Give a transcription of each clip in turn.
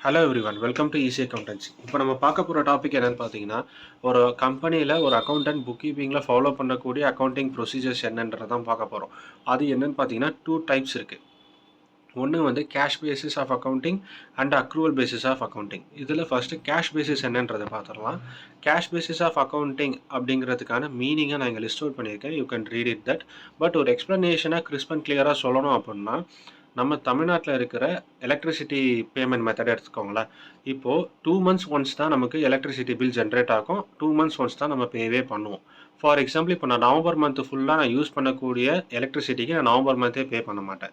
Hello everyone, welcome to easy accountancy. இப்போ நம்ம பார்க்க போகிற டாபிக் என்னென்னு பார்த்தீங்கன்னா, ஒரு கம்பெனியில் ஒரு அக்கௌண்டன்ட் புக் கீப்பிங்கில் ஃபாலோ பண்ணக்கூடிய அக்கௌண்டிங் ப்ரொசீஜர்ஸ் என்னன்றதை தான் பார்க்க போகிறோம். அது என்னென்னு பார்த்தீங்கன்னா 2 டைப்ஸ் இருக்குது. ஒன்று வந்து cash basis of accounting and accrual basis of accounting. இதில் ஃபஸ்ட்டு கேஷ் பேசிஸ் என்னன்றதை பார்த்துடலாம். கேஷ் பேசிஸ் ஆஃப் அக்கௌண்டிங் அப்படிங்கிறதுக்கான மீனிங்கை நான் இங்கே லிஸ்ட் அவுட் பண்ணியிருக்கேன். You can read it that. But ஒரு எக்ஸ்ப்ளனேஷனாக கிறிஸ்ப் அண்ட் கிளியராக சொல்லணும் அப்படின்னா, நம்ம தமிழ்நாட்டில் இருக்கிற எலக்ட்ரிசிட்டி பேமெண்ட் மெத்தட் எடுத்துக்கோங்களேன். இப்போது 2 months ஒன்ஸ் தான் நமக்கு எலக்ட்ரிசிட்டி பில் ஜென்ரேட் ஆகும். 2 months ஒன்ஸ் தான் நம்ம பேவே பண்ணுவோம். ஃபார் எக்ஸாம்பிள், இப்போ நான் நவம்பர் மந்த் ஃபுல்லாக நான் யூஸ் பண்ணக்கூடிய எலக்ட்ரிசிட்டிக்கு நான் நவம்பர் மந்த்தே பே பண்ண மாட்டேன்.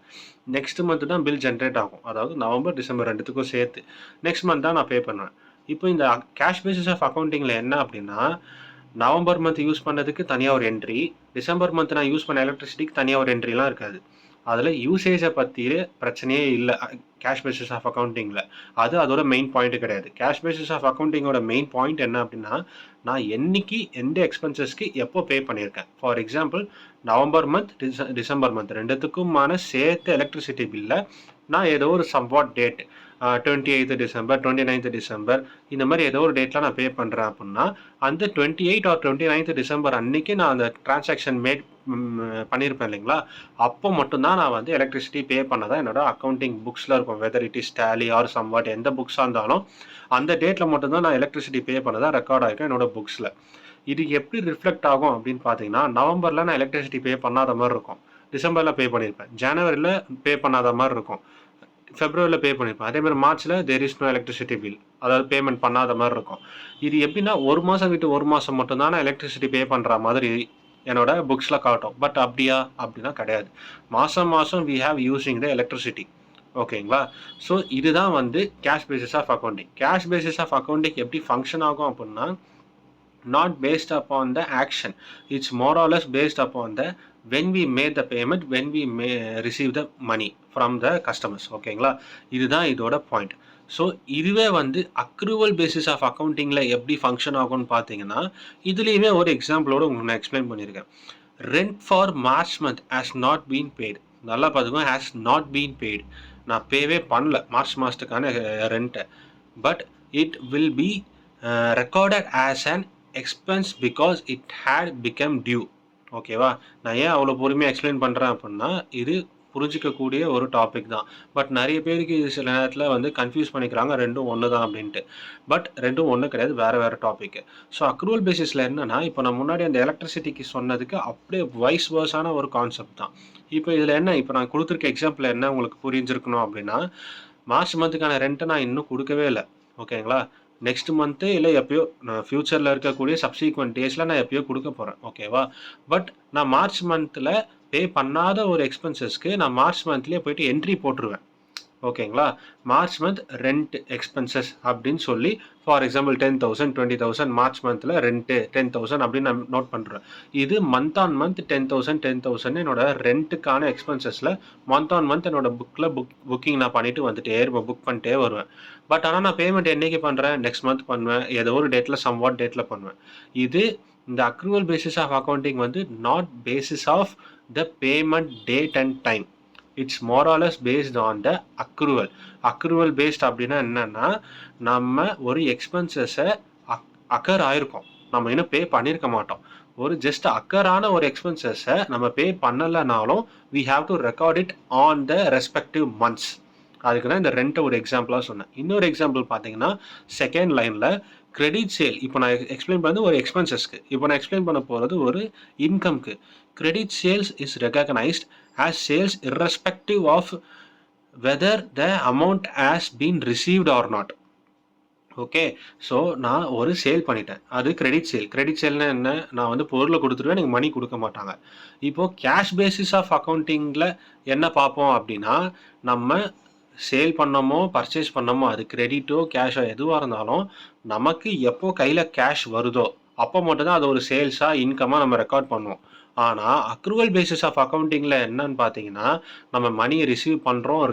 நெக்ஸ்ட் மந்த் தான் பில் ஜென்ரேட் ஆகும். அதாவது நவம்பர் டிசம்பர் ரெண்டுத்துக்கும் சேர்த்து நெக்ஸ்ட் மந்த் தான் நான் பே பண்ணுவேன். இப்போ இந்த கேஷ் பேசிஸ் ஆஃப் அக்கௌண்டிங்கில் என்ன அப்படின்னா, நவம்பர் மந்த் யூஸ் பண்ணதுக்கு தனியாக ஒரு என்ட்ரி, டிசம்பர் மந்த் நான் யூஸ் பண்ண எலக்ட்ரிசிட்டிக்கு தனியாக ஒரு என்ட்ரிலாம் இருக்காது. அதில் யூசேஜை பற்றி பிரச்சனையே இல்லை கேஷ் பேசிஸ் ஆஃப் அக்கௌண்டிங்கில். அது அதோட மெயின் பாயிண்ட்டு கிடையாது. கேஷ் பேசிஸ் ஆஃப் அக்கௌண்டிங்கோட மெயின் பாயிண்ட் என்ன அப்படின்னா, நான் என்னைக்கு எந்த எக்ஸ்பென்சஸ்க்கு எப்போ பே பண்ணியிருக்கேன். For example, November month December month ரெண்டுத்துக்குமான சேர்த்து எலக்ட்ரிசிட்டி பில்லை நான் ஏதோ ஒரு somewhat date 28th December 29th December இந்த மாதிரி ஏதோ ஒரு டேட்டில் நான் பே பண்ணுறேன் அப்படின்னா, அந்த 28 or 29th டிசம்பர் அன்னைக்கு நான் அந்த டிரான்சாக்ஷன் பண்ணியிருப்பேன் இல்லைங்களா, அப்போ மட்டும்தான் நான் வந்து எலக்ட்ரிசிட்டி பே பண்ணதான் என்னோட அக்கௌண்டிங் புக்ஸில் இருக்கும். Whether it is Tally or somewhat எந்த புக்ஸாக இருந்தாலும் அந்த டேட்டில் மட்டும்தான் நான் எலக்ட்ரிசிட்டி பே பண்ணதான் ரெக்கார்ட் ஆகிருக்கேன் என்னோட புக்ஸில். இது எப்படி ரிஃப்ளெக்ட் ஆகும் அப்படின்னு பார்த்தீங்கன்னா, நவம்பரில் நான் எலக்ட்ரிசிட்டி பே பண்ணாத மாதிரி இருக்கும், டிசம்பரில் பே பண்ணியிருப்பேன், ஜனவரியில் பே பண்ணாத மாதிரி இருக்கும், ஃபெப்ரவரியில் பே பண்ணியிருப்பேன். அதேமாதிரி மார்ச்சில் there is no electricity bill, அதாவது பேமெண்ட் பண்ணாத மாதிரி இருக்கும். இது எப்படின்னா, ஒரு மாதம் விட்டு ஒரு மாதம் மட்டும்தான் நான் எலக்ட்ரிசிட்டி பே பண்ணுற மாதிரி என்னோட புக்ஸில் காட்டும். பட் அப்படின்னா கிடையாது. மாதம் we have using the electricity. ஓகேங்களா? ஸோ இதுதான் வந்து cash basis of accounting. Cash basis of accounting எப்படி ஃபங்க்ஷன் ஆகும் அப்படின்னா, not based upon the action, it's more or less based upon the when we made the payment, when we receive the money from the customers. ஓகேங்களா? இதுதான் இதோட point. So இதுவே வந்து accrual basis of அக்கௌண்டிங்கில் எப்படி function ஆகும்னு பார்த்தீங்கன்னா, இதுலேயுமே ஒரு எக்ஸாம்பிளோடு உங்களுக்கு நான் எக்ஸ்பிளைன் பண்ணியிருக்கேன். Rent for March month has not been paid. நல்லா பார்த்துக்கோங்க, ஹேஸ் நாட் பீன் பெய்டு. நான் பேவே பண்ணல மார்ச் மாதத்துக்கான ரெண்ட்டை. But it will be recorded as an expense because it had become due. ஓகேவா? நான் ஏன் அவ்வளோ பொறுமையாக எக்ஸ்பிளைன் பண்ணுறேன் அப்படின்னா, இது புரிஞ்சிக்கக்கூடிய ஒரு டாபிக் தான். பட் நிறைய பேருக்கு இது சில நேரத்தில் வந்து கன்ஃபியூஸ் பண்ணிக்கிறாங்க, ரெண்டும் ஒன்று தான் அப்படின்ட்டு. பட் ரெண்டும் ஒன்று கிடையாது, வேறு டாபிக். ஸோ அக்ரூவல் பேசிஸில் என்னென்னா, இப்போ நான் முன்னாடி அந்த எலக்ட்ரிசிட்டிக்கு சொன்னதுக்கு அப்படியே வைஸ் வர்ஸான ஒரு கான்செப்ட் தான். இப்போ இதில் என்ன, இப்போ நான் கொடுத்துருக்க எக்ஸாம்பிள் என்ன உங்களுக்கு புரிஞ்சிருக்கணும் அப்படின்னா, மார்ச் மந்த்துக்கான ரெண்ட்டை நான் இன்னும் கொடுக்கவே இல்லை. ஓகேங்களா? நெக்ஸ்ட் மந்த்து இல்லை எப்பயோ நான் ஃப்யூச்சரில் இருக்கக்கூடிய சப்சீக்வெண்ட் டேஸில் நான் எப்பயோ கொடுக்க போகிறேன். ஓகேவா? பட் நான் மார்ச் மந்தில் பே பண்ணாத ஒரு எக்ஸ்பென்சஸ்க்கு நான் மார்ச் மந்த்லேயே போய்ட்டு என்ட்ரி போட்டுருவேன். ஓகேங்களா? மார்ச் மந்த் ரெண்ட் எக்ஸ்பென்சஸ் அப்படின்னு சொல்லி, ஃபார் எக்ஸாம்பிள் 10,000 20,000 மார்ச் மந்தில் ரெண்ட்டு 10,000 அப்படின்னு நான் நோட் பண்ணுறேன். இது மந்த் ஆன் மந்த் 10,000 என்னோட ரெண்ட்டுக்கான எக்ஸ்பென்சஸில் மந்த் ஆன் மந்த் என்னோட புக்கிங் நான் பண்ணிட்டு வந்துட்டே இருப்பேன், புக் பண்ணிட்டே வருவேன். பட் ஆனால் நான் பேமெண்ட் என்னைக்கு பண்ணுறேன், நெக்ஸ்ட் மந்த் பண்ணுவேன், ஏதோ ஒரு டேட்டில் சம்வாட் டேட்டில் பண்ணுவேன். இது இந்த அக்ரூவல் பேசிஸ் ஆஃப் அக்கௌண்டிங் வந்து not basis of the payment date and time. It's more or less based on the accrual. Accrual based அப்படின்னா என்னென்னா, நம்ம ஒரு எக்ஸ்பென்சஸை அக்கர் ஆயிருக்கோம், நம்ம இன்னும் பே பண்ணியிருக்க மாட்டோம். ஒரு ஜஸ்ட் அக்கரான ஒரு எக்ஸ்பென்சஸை நம்ம பே பண்ணலைனாலும் we have to record it on the respective months. அதுக்கு தான் இந்த ரெண்ட்டை ஒரு எக்ஸாம்பிளாக சொன்னேன். இன்னொரு எக்ஸாம்பிள் பார்த்தீங்கன்னா, செகண்ட் லைனில் கிரெடிட் சேல். இப்போ நான் எக்ஸ்பிளைன் பண்ணது ஒரு எக்ஸ்பென்சஸ்க்கு, இப்போ நான் எக்ஸ்பிளைன் பண்ண போகிறது ஒரு இன்கம்க்கு. Credit sales is recognised as sales irrespective of whether the amount has been received or not. Okay? So நான் ஒரு சேல் பண்ணிட்டேன், அது கிரெடிட் சேல். கிரெடிட் சேல்னா என்ன, நான் வந்து பொருளை கொடுத்துருவேன், எனக்கு மணி கொடுக்க மாட்டாங்க. இப்போது கேஷ் பேசிஸ் ஆஃப் அக்கௌண்டிங்கில் என்ன பார்ப்போம் அப்படின்னா, நம்ம சேல் பண்ணமோ பர்ச்சேஸ் பண்ணமோ, அது கிரெடிட்டோ கேஷோ எதுவாக இருந்தாலும், நமக்கு எப்போ கையில் கேஷ் வருதோ அப்போ மட்டும்தான் அது ஒரு சேல்ஸாக இன்கமாக நம்ம ரெக்கார்ட் பண்ணுவோம். ஆனால் அக்ரூவல் பேசிஸ் ஆஃப் அக்கௌண்டிங்கில் என்னன்னு பார்த்தீங்கன்னா, நம்ம மணியை ரிசீவ்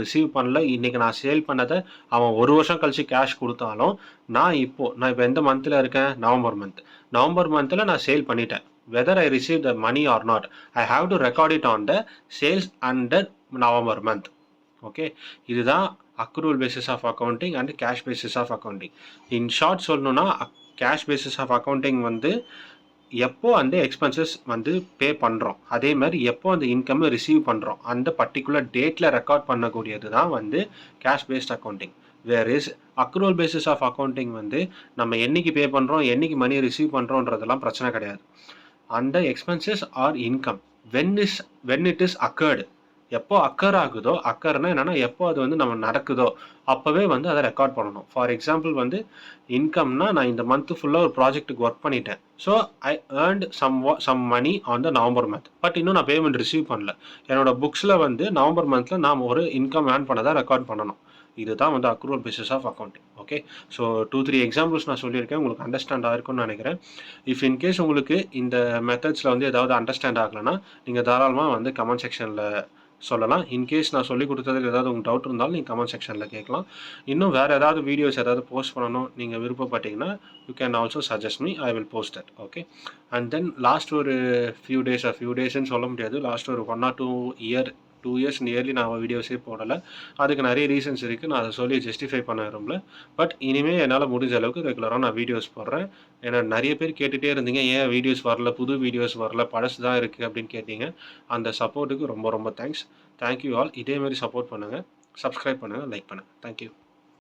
ரிசீவ் பண்ணல, இன்றைக்கி நான் சேல் பண்ணதை அவன் ஒரு வருஷம் கழித்து கேஷ் கொடுத்தாலும், நான் இப்போ எந்த மந்தில் இருக்கேன், நவம்பர் மந்தில் நான் சேல் பண்ணிட்டேன். Whether I receive the money or not, I have to record it on the sales under November month. Okay? இதுதான் accrual basis of accounting and cash basis of accounting. In short சொல்லணும்னா cash basis of accounting வந்து எப்போ அந்த expenses வந்து பே பண்ணுறோம், அதே மாதிரி எப்போ அந்த இன்கம் ரிசீவ் பண்ணுறோம், அந்த பர்டிகுலர் டேட்டில் ரெக்கார்ட் பண்ணக்கூடியது தான் வந்து cash based accounting. Where is accrual basis of accounting வந்து நம்ம என்னைக்கு பே பண்ணுறோம், என்னைக்கு மணி ரிசீவ் பண்ணுறோன்றதெல்லாம் பிரச்சனை கிடையாது. அந்த expenses R income when it is occurred, எப்போ அக்கர் ஆகுதோ, அக்கர்னா என்னன்னா எப்போ அது வந்து நம்ம நடக்குதோ அப்போவே வந்து அதை ரெக்கார்ட் பண்ணணும். ஃபார் எக்ஸாம்பிள் வந்து இன்கம்னா நான் இந்த மந்த் ஃபுல்லாக ஒரு ப்ராஜெக்ட்டுக்கு ஒர்க் பண்ணிட்டேன். So I earned some money on the November month. But இன்னும் நான் பேமெண்ட் ரிசீவ் பண்ணல. என்னோட புக்ஸில் வந்து நவம்பர் மந்தில் நான் ஒரு இன்கம் ஏர்ன் பண்ணதை ரெக்கார்ட் பண்ணணும். இதுதான் வந்து accrual basis of accounting. Okay, so 2-3 examples நான் சொல்லியிருக்கேன், உங்களுக்கு அண்டர்ஸ்டாண்ட் ஆகிருக்கும்னு நினைக்கிறேன். இஃப் இன்கேஸ் உங்களுக்கு இந்த மெத்தட்ஸில் வந்து ஏதாவது அண்டர்ஸ்டாண்ட் ஆகலைன்னா நீங்கள் தாராளமாக வந்து கமெண்ட் செக்ஷனில் சொல்லலாம். இன்கேஸ் நான் சொல்லி கொடுத்ததுக்கு ஏதாவது உங்களுக்கு டவுட் இருந்தாலும் நீங்கள் கமெண்ட் செக்ஷனில் கேட்கலாம். இன்னும் வேறு ஏதாவது வீடியோஸ் ஏதாவது போஸ்ட் பண்ணணும் நீங்கள் விருப்பப்பட்டீங்கன்னா you can also suggest me, I will post that. Okay, and then last ஒரு ஃபியூ டேஸ்ன்னு சொல்ல முடியாது, லாஸ்ட் ஒரு 1 or 2 years நியர்லி நான் வீடியோஸே போடலை. அதுக்கு நிறைய ரீசன்ஸ் இருக்குது, நான் அதை சொல்லி ஜஸ்டிஃபை பண்ண விரும்பல. பட் இனிமேல் என்னால் முடிஞ்ச அளவுக்கு ரெகுலராக நான் வீடியோஸ் போடுறேன். ஏன்னா நிறைய பேர் கேட்டுகிட்டே இருந்தீங்க, ஏன் வீடியோஸ் வரல, புது வீடியோஸ் வரல, பழசு தான் இருக்குது அப்படின்னு கேட்டீங்க. அந்த சப்போர்ட்டுக்கு ரொம்ப ரொம்ப தேங்க்ஸ். Thank you all. இதே மாதிரி சப்போர்ட் பண்ணுங்கள், சப்ஸ்கிரைப் பண்ணுங்கள், லைக் பண்ணுங்கள். தேங்க்யூ.